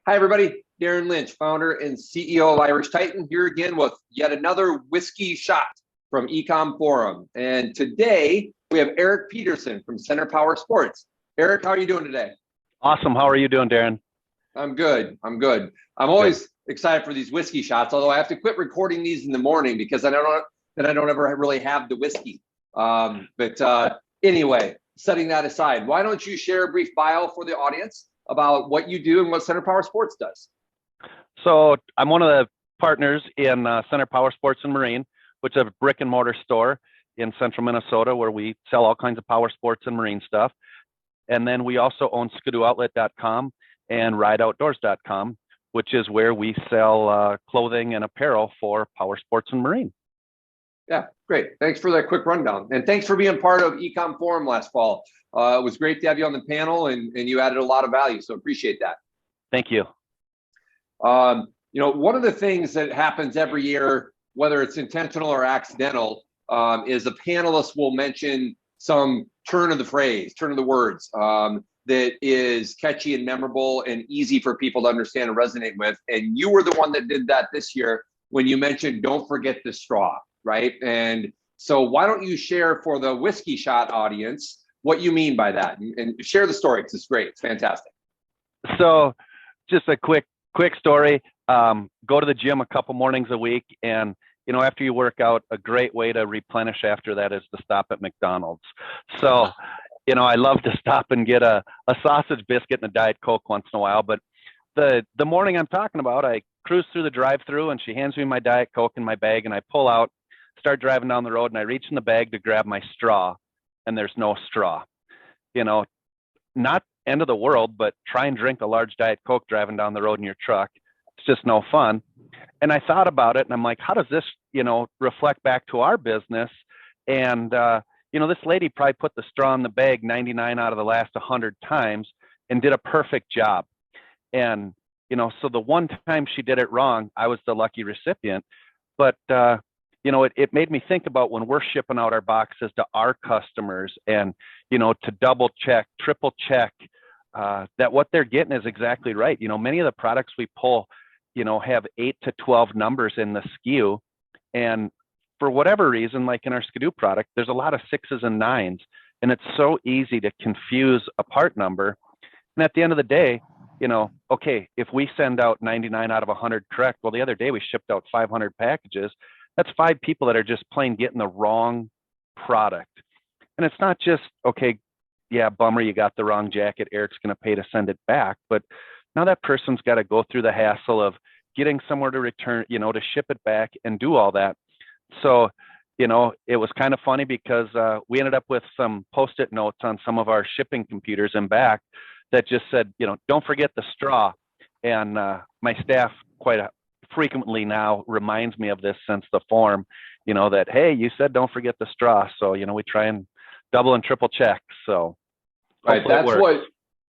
Hi, everybody. Darren Lynch, founder and CEO of Irish Titan, here again with yet another whiskey shot from Ecomm Forum. And today we have Eric Peterson from Center PowerSports. Eric, how are you doing today? Awesome. How are you doing, Darren? I'm good. I'm always excited for these whiskey shots, although I have to quit recording these in the morning because I don't ever really have the whiskey. Anyway, setting that aside, why don't you share a brief bio for the audience about what you do and what Center PowerSports does? So I'm one of the partners in Center PowerSports and Marine, which is a brick and mortar store in central Minnesota where we sell all kinds of power sports and marine stuff. And then we also own skidooutlet.com and rideoutdoors.com, which is where we sell clothing and apparel for power sports and marine. Yeah, great. Thanks for that quick rundown. And thanks for being part of Ecomm Forum last fall. It was great to have you on the panel, and you added a lot of value, so appreciate that. Thank you. One of the things that happens every year, whether it's intentional or accidental, is a panelist will mention some turn of the words that is catchy and memorable and easy for people to understand and resonate with. And you were the one that did that this year when you mentioned, don't forget the straw, right? And so why don't you share for the whiskey shot audience what you mean by that, and share the story, because it's great. It's fantastic. So just a quick story. Go to the gym a couple mornings a week, and after you work out, a great way to replenish after that is to stop at McDonald's. So I love to stop and get a sausage biscuit and a Diet Coke once in a while. But the morning I'm talking about, I cruise through the drive-through, and she hands me my Diet Coke in my bag, and I pull out, start driving down the road, and I reach in the bag to grab my straw, and there's no straw. Not end of the world, but try and drink a large Diet Coke driving down the road in your truck. It's just no fun. And I thought about it, and I'm like, how does this, reflect back to our business? And, this lady probably put the straw in the bag 99 out of the last 100 times and did a perfect job. And, so the one time she did it wrong, I was the lucky recipient. But, it made me think about when we're shipping out our boxes to our customers and, to double check, triple check that what they're getting is exactly right. Many of the products we pull, have 8 to 12 numbers in the SKU. And for whatever reason, like in our Skidoo product, there's a lot of 6s and 9s, and it's so easy to confuse a part number. And at the end of the day, okay, if we send out 99 out of 100 correct, well, the other day we shipped out 500 packages. That's 5 people that are just plain getting the wrong product. And it's not just, okay, yeah, bummer, you got the wrong jacket. Eric's going to pay to send it back. But now that person's got to go through the hassle of getting somewhere to return, to ship it back and do all that. So, it was kind of funny because we ended up with some Post-it notes on some of our shipping computers and back that just said, don't forget the straw. And my staff quite frequently now reminds me of this since the form, that, hey, you said don't forget the straw. So, we try and double and triple check. So right,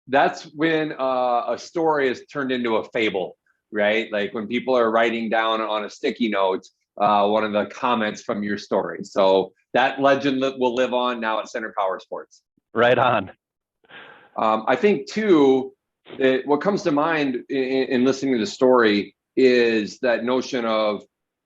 that's when a story is turned into a fable, right? Like when people are writing down on a sticky note one of the comments from your story. So that legend will live on now at Center PowerSports. Right on. I think too, what comes to mind in listening to the story is that notion of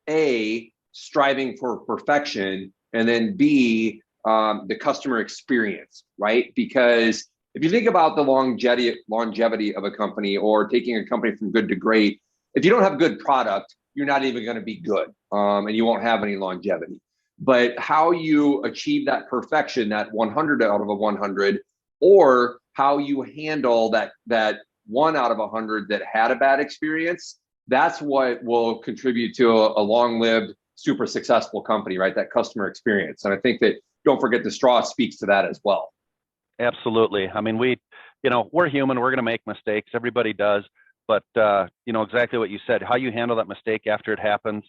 A, striving for perfection, and then B, the customer experience, right? Because if you think about the longevity of a company, or taking a company from good to great, if you don't have good product, you're not even going to be good, and you won't have any longevity. But how you achieve that perfection, that 100 out of a 100, or how you handle that 1 out of 100 that had a bad experience, that's what will contribute to a long-lived, super successful company, right? That customer experience. And I think that don't forget the straw speaks to that as well. Absolutely. I mean, we're human. We're going to make mistakes. Everybody does. But, exactly what you said, how you handle that mistake after it happens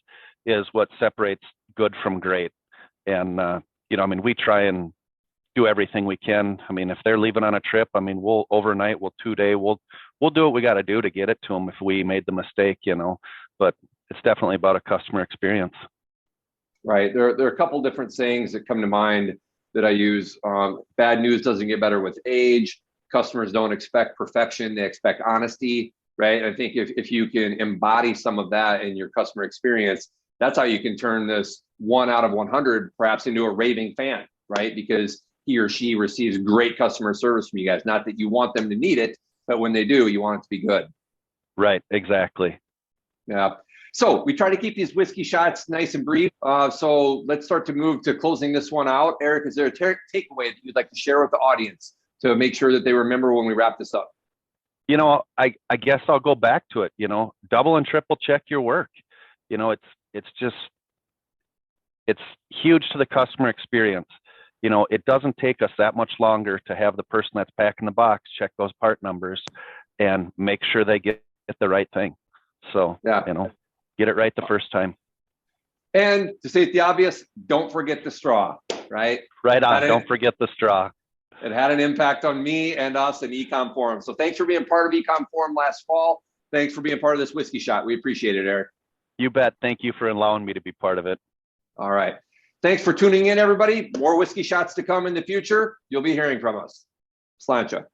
is what separates good from great. And, we try and do everything we can. I mean, if they're leaving on a trip, we'll overnight, we'll 2-day, we'll do what we got to do to get it to them if we made the mistake, but it's definitely about a customer experience. Right. There are a couple different sayings that come to mind that I use. Bad news doesn't get better with age. Customers don't expect perfection. They expect honesty, right? I think if you can embody some of that in your customer experience, that's how you can turn this 1 out of 100 perhaps into a raving fan, right? Because he or she receives great customer service from you guys. Not that you want them to need it, but when they do, you want it to be good. Right, exactly. Yeah. So we try to keep these whiskey shots nice and brief. So let's start to move to closing this one out. Eric, is there a takeaway that you'd like to share with the audience to make sure that they remember when we wrap this up? You know, I guess I'll go back to it, you know, double and triple check your work. You know, it's huge to the customer experience. You know, it doesn't take us that much longer to have the person that's packing the box check those part numbers and make sure they get the right thing. So, yeah, you know, get it right the first time. And to state the obvious, don't forget the straw, right? Right on. Don't forget the straw. It had an impact on me and us in Ecomm Forum. So thanks for being part of Ecomm Forum last fall. Thanks for being part of this whiskey shot. We appreciate it, Eric. You bet. Thank you for allowing me to be part of it. All right. Thanks for tuning in, everybody. More whiskey shots to come in the future. You'll be hearing from us. Slancha.